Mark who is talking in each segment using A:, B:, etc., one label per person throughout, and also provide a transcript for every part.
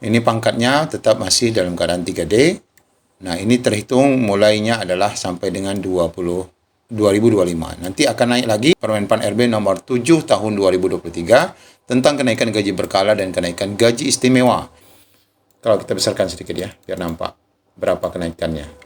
A: Ini pangkatnya tetap masih dalam keadaan 3D. Nah, ini terhitung mulainya adalah sampai dengan 2025. Nanti akan naik lagi Permen PAN RB nomor 7 tahun 2023 tentang kenaikan gaji berkala dan kenaikan gaji istimewa. Kalau kita besarkan sedikit ya, biar nampak berapa kenaikannya.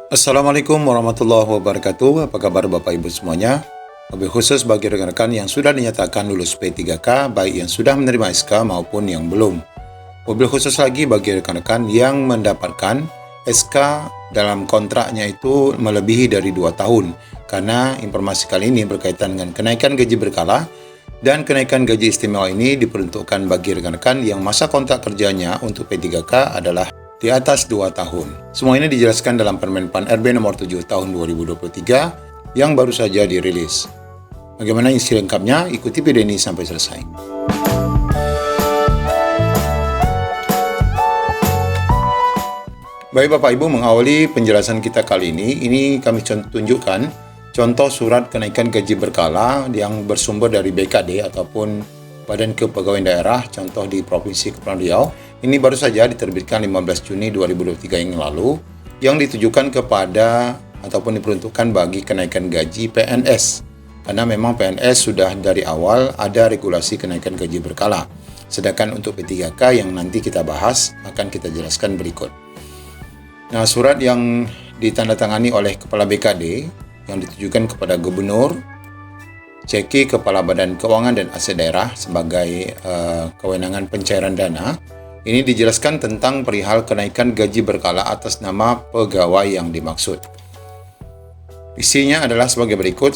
A: Assalamualaikum warahmatullahi wabarakatuh. Apa kabar Bapak Ibu semuanya? Lebih khusus bagi rekan-rekan yang sudah dinyatakan lulus P3K, baik yang sudah menerima SK maupun yang belum. Lebih khusus lagi bagi rekan-rekan yang mendapatkan SK dalam kontraknya itu melebihi dari 2 tahun. Karena informasi kali ini berkaitan dengan kenaikan gaji berkala dan kenaikan gaji istimewa ini diperuntukkan bagi rekan-rekan yang masa kontrak kerjanya untuk P3K adalah di atas 2 tahun. Semua ini dijelaskan dalam Permen PAN RB nomor 7 tahun 2023 yang baru saja dirilis. Bagaimana isi lengkapnya? Ikuti video ini sampai selesai. Baik Bapak Ibu, mengawali penjelasan kita kali ini kami tunjukkan contoh surat kenaikan gaji berkala yang bersumber dari BKD ataupun Badan Kepegawaian Daerah, contoh di Provinsi Kepulauan Riau. Ini baru saja diterbitkan 15 Juni 2023 yang lalu, yang ditujukan kepada ataupun diperuntukkan bagi kenaikan gaji PNS. Karena memang PNS sudah dari awal ada regulasi kenaikan gaji berkala. Sedangkan untuk P3K yang nanti kita bahas akan kita jelaskan berikut. Nah, surat yang ditandatangani oleh Kepala BKD yang ditujukan kepada Gubernur, CK Kepala Badan Keuangan dan Aset Daerah sebagai kewenangan pencairan dana. Ini dijelaskan tentang perihal kenaikan gaji berkala atas nama pegawai yang dimaksud. Isinya adalah sebagai berikut,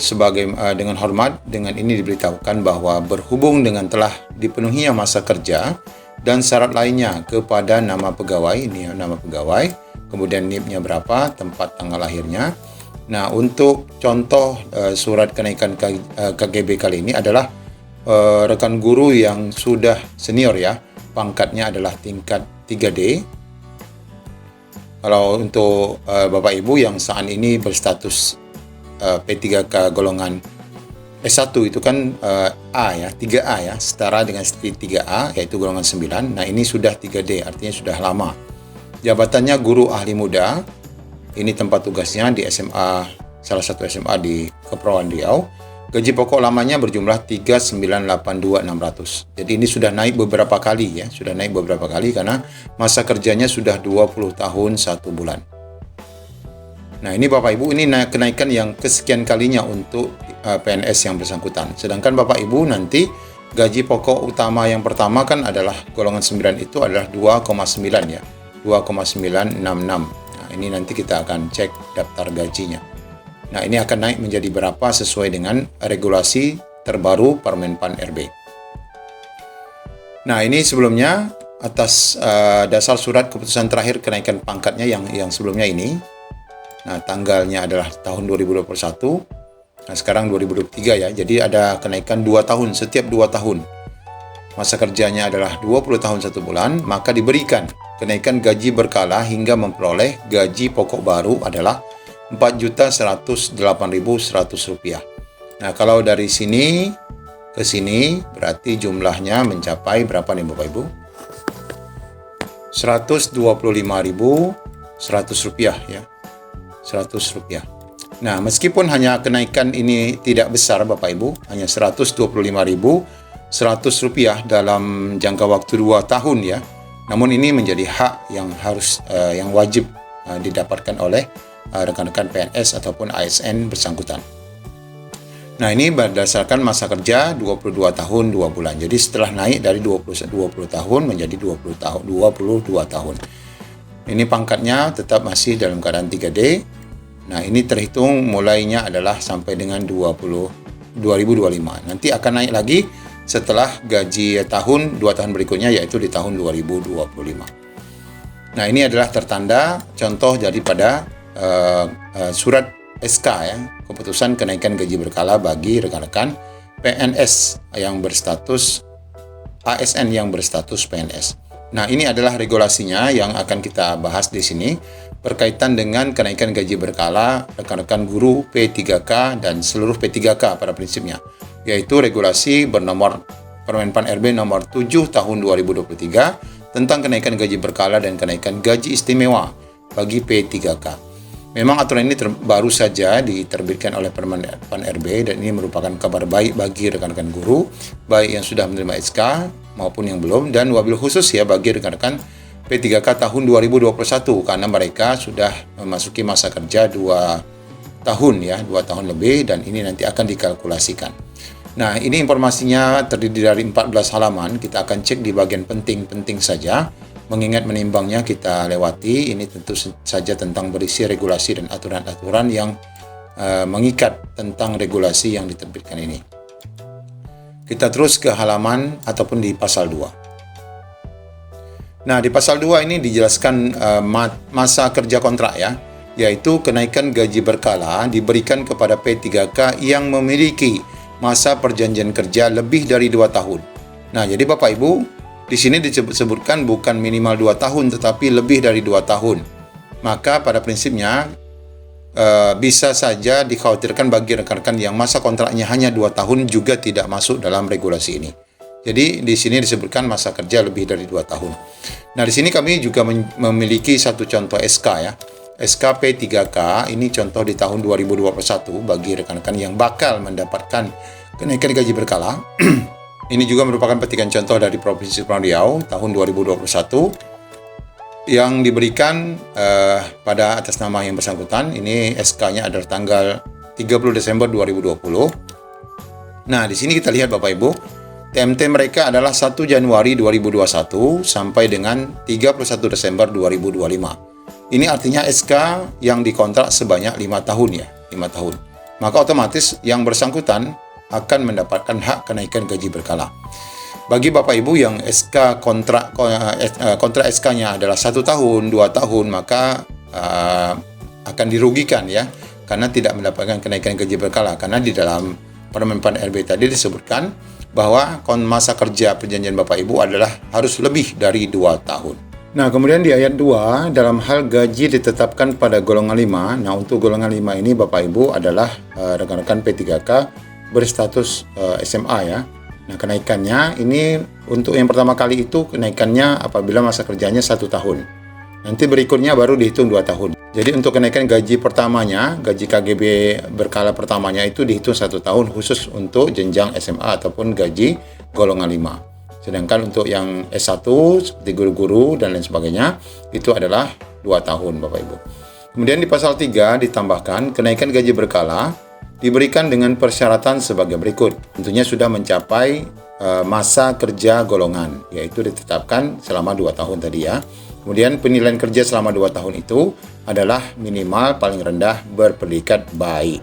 A: dengan hormat, dengan ini diberitahukan bahwa berhubung dengan telah dipenuhi masa kerja dan syarat lainnya kepada nama pegawai, ini nama pegawai, kemudian NIP-nya berapa, tempat tanggal lahirnya. Nah, untuk contoh surat kenaikan KGB kali ini adalah rekan guru yang sudah senior ya, pangkatnya adalah tingkat 3D. Kalau untuk Bapak Ibu yang saat ini berstatus P3K golongan S1 itu kan A ya, 3A ya, setara dengan 3A yaitu golongan 9. Nah, ini sudah 3D, artinya sudah lama. Jabatannya guru ahli muda. Ini tempat tugasnya di SMA, salah satu SMA di Kepulauan Riau. Gaji pokok lamanya berjumlah 3.982.600. Jadi ini sudah naik beberapa kali ya, karena masa kerjanya sudah 20 tahun 1 bulan. Nah, ini Bapak Ibu, ini kenaikan yang kesekian kalinya untuk PNS yang bersangkutan. Sedangkan Bapak Ibu nanti gaji pokok utama yang pertama kan adalah golongan 9 itu adalah 2,9 ya, 2,966. Ini nanti kita akan cek daftar gajinya. Nah, ini akan naik menjadi berapa sesuai dengan regulasi terbaru Permen PAN RB. Nah, ini sebelumnya atas dasar surat keputusan terakhir kenaikan pangkatnya yang sebelumnya ini. Nah, tanggalnya adalah tahun 2021. Nah, sekarang 2023 ya. Jadi ada kenaikan 2 tahun, setiap 2 tahun. Masa kerjanya adalah 20 tahun 1 bulan, maka diberikan kenaikan gaji berkala hingga memperoleh gaji pokok baru adalah Rp4.108.100. Nah, kalau dari sini ke sini berarti jumlahnya mencapai berapa nih Bapak Ibu? Rp125.100 ya. Rp100. Nah, meskipun hanya kenaikan ini tidak besar Bapak Ibu, hanya Rp125.100 dalam jangka waktu 2 tahun ya. Namun ini menjadi hak yang yang wajib didapatkan oleh rekan-rekan PNS ataupun ASN bersangkutan. Nah, ini berdasarkan masa kerja 22 tahun 2 bulan. Jadi setelah naik dari 20 tahun menjadi 22 tahun. Ini pangkatnya tetap masih dalam keadaan 3D. Nah, ini terhitung mulainya adalah sampai dengan 2025. Nanti akan naik lagi setelah gaji tahun 2 tahun berikutnya, yaitu di tahun 2025. Nah, ini adalah tertanda contoh daripada surat SK ya, keputusan kenaikan gaji berkala bagi rekan-rekan PNS yang berstatus ASN yang berstatus PNS. Nah, ini adalah regulasinya yang akan kita bahas di sini berkaitan dengan kenaikan gaji berkala rekan-rekan guru P3K dan seluruh P3K pada prinsipnya, yaitu regulasi bernomor Permenpan RB nomor 7 tahun 2023 tentang kenaikan gaji berkala dan kenaikan gaji istimewa bagi P3K. Memang aturan ini baru saja diterbitkan oleh Permenpan RB dan ini merupakan kabar baik bagi rekan-rekan guru, baik yang sudah menerima SK maupun yang belum, dan wabil khusus ya bagi rekan-rekan P3K tahun 2021 karena mereka sudah memasuki masa kerja 2 tahun ya, 2 tahun lebih, dan ini nanti akan dikalkulasikan. Nah, ini informasinya terdiri dari 14 halaman, kita akan cek di bagian penting-penting saja. Mengingat menimbangnya kita lewati, ini tentu saja tentang berisi regulasi dan aturan-aturan yang mengikat tentang regulasi yang diterbitkan ini. Kita terus ke halaman ataupun di pasal 2. Nah, di pasal 2 ini dijelaskan masa kerja kontrak ya, yaitu kenaikan gaji berkala diberikan kepada P3K yang memiliki masa perjanjian kerja lebih dari 2 tahun. Nah, jadi Bapak Ibu, di sini disebutkan bukan minimal 2 tahun tetapi lebih dari 2 tahun. Maka pada prinsipnya bisa saja dikhawatirkan bagi rekan-rekan yang masa kontraknya hanya 2 tahun juga tidak masuk dalam regulasi ini. Jadi di sini disebutkan masa kerja lebih dari 2 tahun. Nah, di sini kami juga memiliki satu contoh SK ya. SK P3K ini contoh di tahun 2021 bagi rekan-rekan yang bakal mendapatkan kenaikan gaji berkala. Ini juga merupakan petikan contoh dari Provinsi Kepulauan Riau tahun 2021 yang diberikan pada atas nama yang bersangkutan. Ini SK-nya adalah tanggal 30 Desember 2020. Nah, di sini kita lihat Bapak Ibu, TMT mereka adalah 1 Januari 2021 sampai dengan 31 Desember 2025. Ini artinya SK yang dikontrak sebanyak 5 tahun ya, 5 tahun. Maka otomatis yang bersangkutan akan mendapatkan hak kenaikan gaji berkala. Bagi Bapak Ibu yang SK kontrak SK-nya adalah 1 tahun, 2 tahun, maka akan dirugikan ya, karena tidak mendapatkan kenaikan gaji berkala. Karena di dalam Permenpan RB tadi disebutkan bahwa masa kerja perjanjian Bapak Ibu adalah harus lebih dari 2 tahun. Nah, kemudian di ayat 2, dalam hal gaji ditetapkan pada golongan 5. Nah, untuk golongan 5 ini Bapak Ibu adalah rekan-rekan P3K berstatus SMA ya. Nah, kenaikannya ini untuk yang pertama kali itu kenaikannya apabila masa kerjanya 1 tahun. Nanti berikutnya baru dihitung 2 tahun. Jadi untuk kenaikan gaji pertamanya, gaji KGB berkala pertamanya itu dihitung 1 tahun khusus untuk jenjang SMA ataupun gaji golongan 5. Sedangkan untuk yang S1 seperti guru-guru dan lain sebagainya itu adalah 2 tahun Bapak Ibu. Kemudian di pasal 3 ditambahkan kenaikan gaji berkala diberikan dengan persyaratan sebagai berikut. Tentunya sudah mencapai masa kerja golongan, yaitu ditetapkan selama 2 tahun tadi ya. Kemudian penilaian kerja selama 2 tahun itu adalah minimal paling rendah berpredikat baik.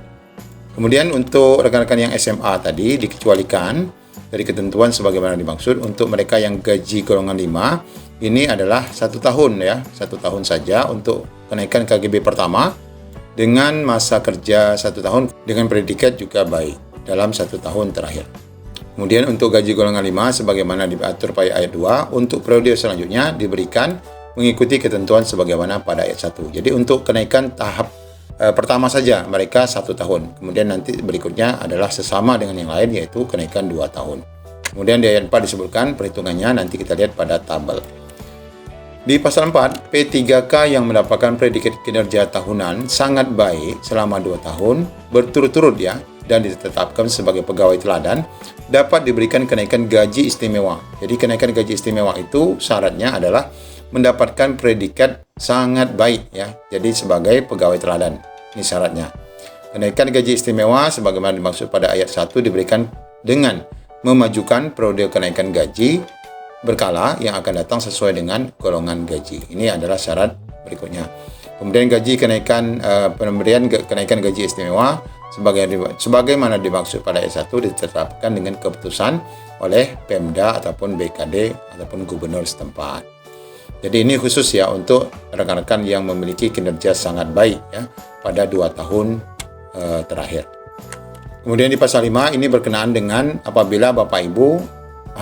A: Kemudian untuk rekan-rekan yang SMA tadi dikecualikan dari ketentuan sebagaimana dimaksud. Untuk mereka yang gaji golongan 5 ini adalah 1 tahun ya, 1 tahun saja untuk kenaikan KGB pertama dengan masa kerja 1 tahun dengan predikat juga baik dalam 1 tahun terakhir. Kemudian untuk gaji golongan 5 sebagaimana diatur pada ayat 2, untuk periode selanjutnya diberikan mengikuti ketentuan sebagaimana pada ayat 1. Jadi untuk kenaikan tahap pertama saja mereka 1 tahun. Kemudian nanti berikutnya adalah sesama dengan yang lain, yaitu kenaikan 2 tahun. Kemudian di ayat 4 disebutkan perhitungannya, nanti kita lihat pada tabel. Di pasal 4, P3K yang mendapatkan predikat kinerja tahunan sangat baik selama 2 tahun berturut-turut ya, dan ditetapkan sebagai pegawai teladan, dapat diberikan kenaikan gaji istimewa. Jadi kenaikan gaji istimewa itu syaratnya adalah mendapatkan predikat sangat baik ya. Jadi sebagai pegawai teladan. Ini syaratnya. Kenaikan gaji istimewa sebagaimana dimaksud pada ayat 1 diberikan dengan memajukan periode kenaikan gaji berkala yang akan datang sesuai dengan golongan gaji. Ini adalah syarat berikutnya. Kemudian gaji kenaikan pemberian kenaikan gaji istimewa sebagaimana dimaksud pada ayat 1 ditetapkan dengan keputusan oleh Pemda ataupun BKD ataupun gubernur setempat. Jadi ini khusus ya untuk rekan-rekan yang memiliki kinerja sangat baik ya pada 2 tahun terakhir. Kemudian di pasal 5 ini berkenaan dengan apabila Bapak Ibu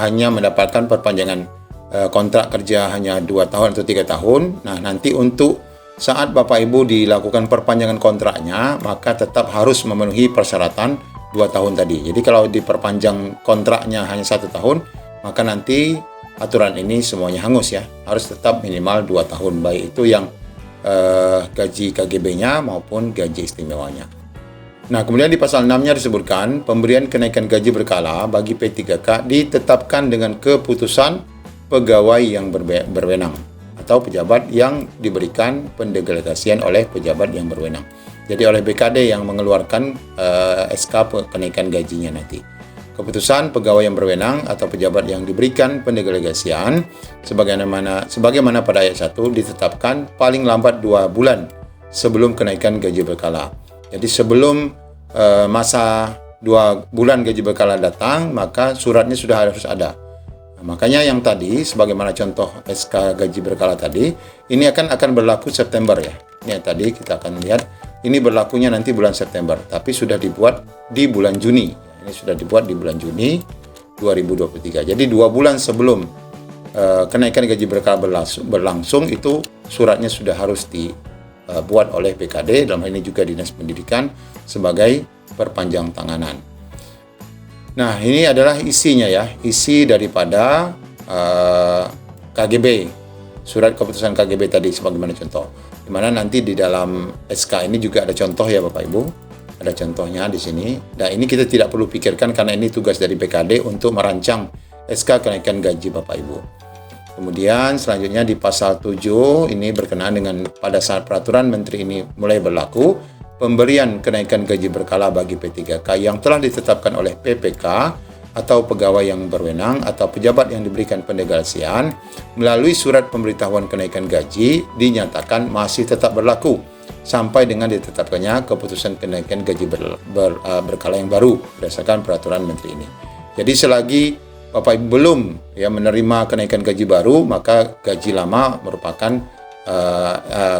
A: hanya mendapatkan perpanjangan kontrak kerja hanya 2 tahun atau 3 tahun. Nah, nanti untuk saat Bapak Ibu dilakukan perpanjangan kontraknya, maka tetap harus memenuhi persyaratan 2 tahun tadi. Jadi kalau diperpanjang kontraknya hanya 1 tahun, maka nanti aturan ini semuanya hangus ya. Harus tetap minimal 2 tahun, baik itu yang gaji KGB-nya maupun gaji istimewanya. Nah, kemudian di pasal 6-nya disebutkan pemberian kenaikan gaji berkala bagi P3K ditetapkan dengan keputusan pegawai yang berwenang atau pejabat yang diberikan pendelegasian oleh pejabat yang berwenang. Jadi oleh BKD yang mengeluarkan SK kenaikan gajinya nanti. Keputusan pegawai yang berwenang atau pejabat yang diberikan pendelegasian sebagaimana pada ayat 1 ditetapkan paling lambat 2 bulan sebelum kenaikan gaji berkala. Jadi sebelum masa 2 bulan gaji berkala datang, maka suratnya sudah harus ada. Nah, makanya yang tadi, sebagaimana contoh SK gaji berkala tadi, ini akan berlaku September ya. Ini yang tadi kita akan lihat, ini berlakunya nanti bulan September, tapi sudah dibuat di bulan Juni. Ini sudah dibuat di bulan Juni 2023. Jadi 2 bulan sebelum kenaikan gaji berkala berlangsung itu suratnya sudah harus dibuat oleh BKD, dalam hal ini juga Dinas Pendidikan sebagai perpanjang tanganan. Nah, ini adalah isinya ya, isi daripada KGB, surat keputusan KGB tadi sebagaimana contoh. Di mana nanti di dalam SK ini juga ada contoh ya Bapak Ibu, ada contohnya di sini. Nah, ini kita tidak perlu pikirkan karena ini tugas dari BKD untuk merancang SK kenaikan gaji Bapak Ibu. Kemudian selanjutnya di pasal 7 ini berkenaan dengan pada saat peraturan menteri ini mulai berlaku, pemberian kenaikan gaji berkala bagi P3K yang telah ditetapkan oleh PPK atau pegawai yang berwenang atau pejabat yang diberikan pendelegasian melalui surat pemberitahuan kenaikan gaji dinyatakan masih tetap berlaku sampai dengan ditetapkannya keputusan kenaikan gaji berkala yang baru berdasarkan peraturan menteri ini. Jadi selagi Bapak Ibu belum menerima kenaikan gaji baru, maka gaji lama merupakan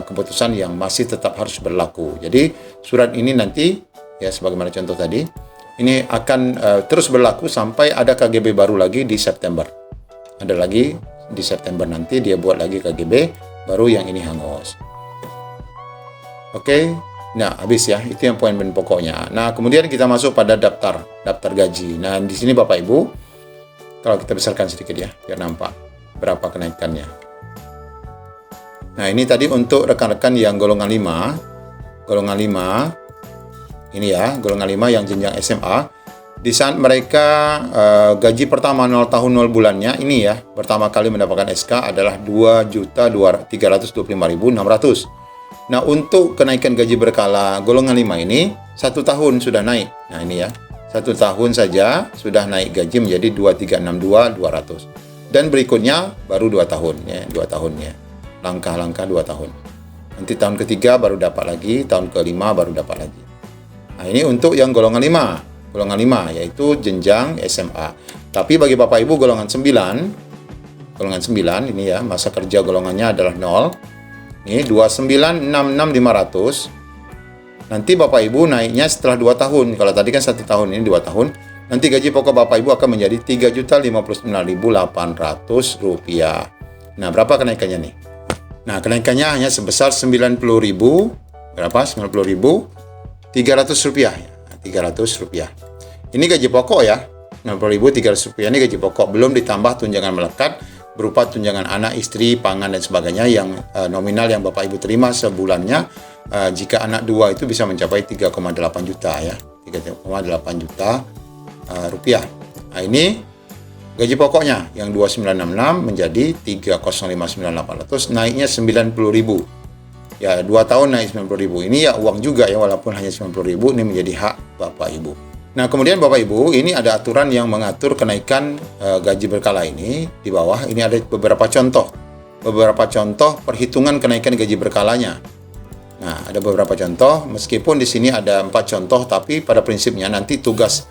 A: keputusan yang masih tetap harus berlaku. Jadi surat ini nanti ya sebagaimana contoh tadi ini akan terus berlaku sampai ada KGB baru lagi di September. Ada lagi di September nanti dia buat lagi KGB baru yang ini hangus. Oke. Nah, habis ya. Itu yang poin pokoknya. Nah, kemudian kita masuk pada daftar gaji. Nah, di sini Bapak Ibu kalau kita besarkan sedikit ya biar nampak berapa kenaikannya. Nah, ini tadi untuk rekan-rekan yang golongan 5. Golongan 5 ini ya, golongan 5 yang jenjang SMA. Di saat mereka gaji pertama 0 tahun 0 bulannya ini ya, pertama kali mendapatkan SK adalah 2.325.600. Nah, untuk kenaikan gaji berkala golongan 5 ini 1 tahun sudah naik. Nah, ini ya. 1 tahun saja sudah naik gaji menjadi 2.362.200. Dan berikutnya baru 2 tahun ya, 2 tahunnya. Langkah-langkah 2 tahun. Nanti tahun ketiga baru dapat lagi, tahun kelima baru dapat lagi. Nah, ini untuk yang golongan 5. Golongan 5 yaitu jenjang SMA. Tapi bagi Bapak Ibu golongan 9 ini ya, masa kerja golongannya adalah 0. Ini 2966.500. Nanti Bapak Ibu naiknya setelah 2 tahun. Kalau tadi kan 1 tahun, ini 2 tahun. Nanti gaji pokok Bapak Ibu akan menjadi Rp3.059.800. Nah, berapa kenaikannya nih? Nah, kenaikannya hanya sebesar 90.000 berapa? 90.300 rupiah. Nah, 300 rupiah. Ini gaji pokok ya. 90.300 rupiah ini gaji pokok. Belum ditambah tunjangan melekat berupa tunjangan anak, istri, pangan dan sebagainya yang nominal yang Bapak Ibu terima sebulannya. Jika anak 2 itu bisa mencapai 3,8 juta ya. 3,8 juta rupiah. Nah, ini gaji pokoknya yang 2966 menjadi 305.900, naiknya 90.000. Ya, 2 tahun naik 90.000. Ini ya uang juga ya, walaupun hanya 90.000, ini menjadi hak Bapak Ibu. Nah, kemudian Bapak Ibu, ini ada aturan yang mengatur kenaikan gaji berkala ini. Di bawah ini ada beberapa contoh. Beberapa contoh perhitungan kenaikan gaji berkalanya. Nah, ada beberapa contoh, meskipun di sini ada 4 contoh, tapi pada prinsipnya nanti tugas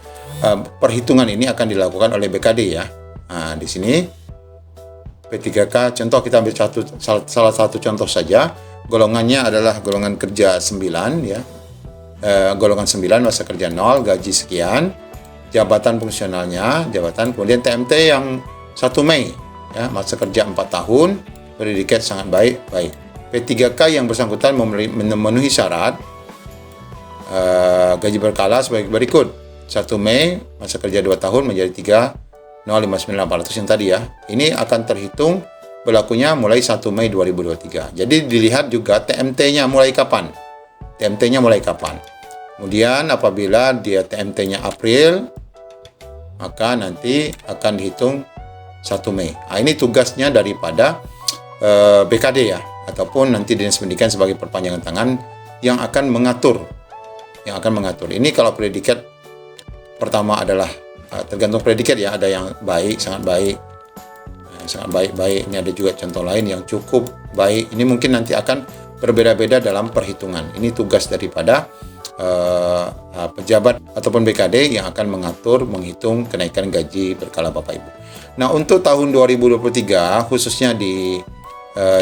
A: perhitungan ini akan dilakukan oleh BKD ya. Nah, di sini P3K contoh kita ambil salah satu contoh saja. Golongannya adalah golongan kerja 9 ya. Golongan 9 masa kerja 0, gaji sekian. Jabatan fungsionalnya, kemudian TMT yang 1 Mei ya, masa kerja 4 tahun, predikat sangat baik. P3K yang bersangkutan memenuhi syarat gaji berkala sebagai berikut. 1 Mei masa kerja 2 tahun menjadi 3.059.800 yang tadi ya. Ini akan terhitung berlakunya mulai 1 Mei 2023. Jadi dilihat juga TMT-nya mulai kapan. Kemudian apabila dia TMT-nya April, maka nanti akan dihitung 1 Mei. Nah, ini tugasnya daripada BKD ya, ataupun nanti Dinas Pendidikan sebagai perpanjangan tangan yang akan mengatur. Ini kalau predikat pertama adalah tergantung predikat ya, ada yang baik, sangat baik, ini ada juga contoh lain yang cukup baik. Ini mungkin nanti akan berbeda-beda dalam perhitungan. Ini tugas daripada pejabat ataupun BKD yang akan menghitung kenaikan gaji berkala Bapak Ibu. Nah, untuk tahun 2023 khususnya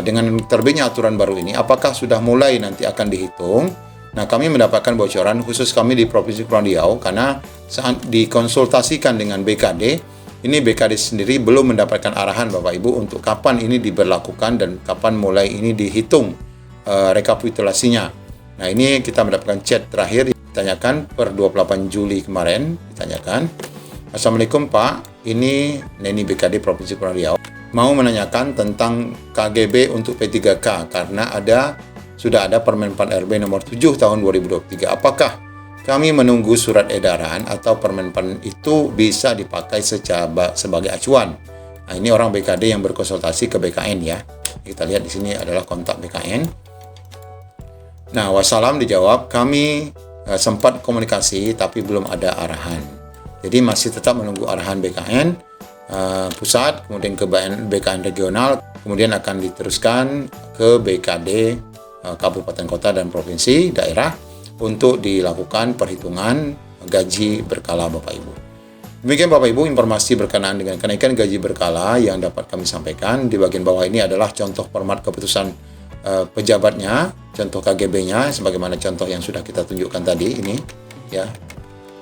A: dengan terbitnya aturan baru ini, apakah sudah mulai nanti akan dihitung? Nah, kami mendapatkan bocoran khusus kami di Provinsi Kepulauan Riau karena saat dikonsultasikan dengan BKD, ini BKD sendiri belum mendapatkan arahan Bapak Ibu untuk kapan ini diberlakukan dan kapan mulai ini dihitung rekapitulasinya. Nah, ini kita mendapatkan chat terakhir ditanyakan per 28 Juli kemarin, ditanyakan, Assalamualaikum Pak, ini Neni BKD Provinsi Kepulauan Riau mau menanyakan tentang KGB untuk P3K karena sudah ada Permen Pan RB nomor 7 tahun 2023. Apakah kami menunggu surat edaran atau Permen Pan itu bisa dipakai sebagai acuan? Nah, ini orang BKD yang berkonsultasi ke BKN ya. Kita lihat di sini adalah kontak BKN. Nah, wassalam dijawab, kami sempat komunikasi tapi belum ada arahan. Jadi masih tetap menunggu arahan BKN pusat, kemudian ke BKN regional, kemudian akan diteruskan ke BKD kabupaten kota dan provinsi daerah untuk dilakukan perhitungan gaji berkala Bapak Ibu. Demikian Bapak Ibu informasi berkenaan dengan kenaikan gaji berkala yang dapat kami sampaikan. Di bagian bawah ini adalah contoh format keputusan pejabatnya, contoh KGB-nya sebagaimana contoh yang sudah kita tunjukkan tadi ini ya.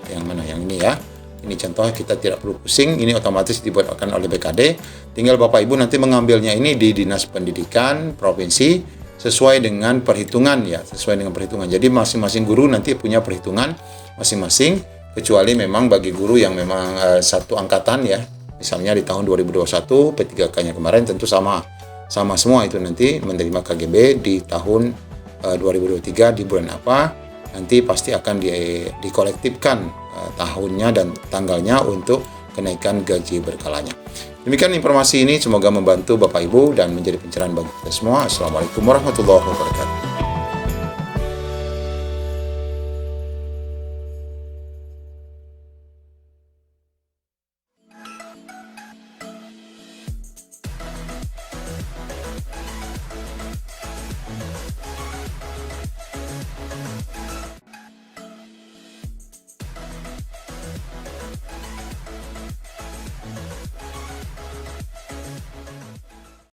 A: Yang mana yang ini ya. Ini contoh, kita tidak perlu pusing, ini otomatis dibuatkan oleh BKD. Tinggal Bapak Ibu nanti mengambilnya ini di Dinas Pendidikan Provinsi sesuai dengan perhitungan ya, Jadi masing-masing guru nanti punya perhitungan masing-masing, kecuali memang bagi guru yang memang satu angkatan ya. Misalnya di tahun 2021 P3K-nya kemarin tentu sama semua itu nanti menerima KGB di tahun 2023 di bulan apa, nanti pasti akan dikolektifkan tahunnya dan tanggalnya untuk kenaikan gaji berkalanya. Demikian informasi ini, semoga membantu Bapak Ibu dan menjadi pencerahan bagi kita semua. Assalamualaikum warahmatullahi wabarakatuh.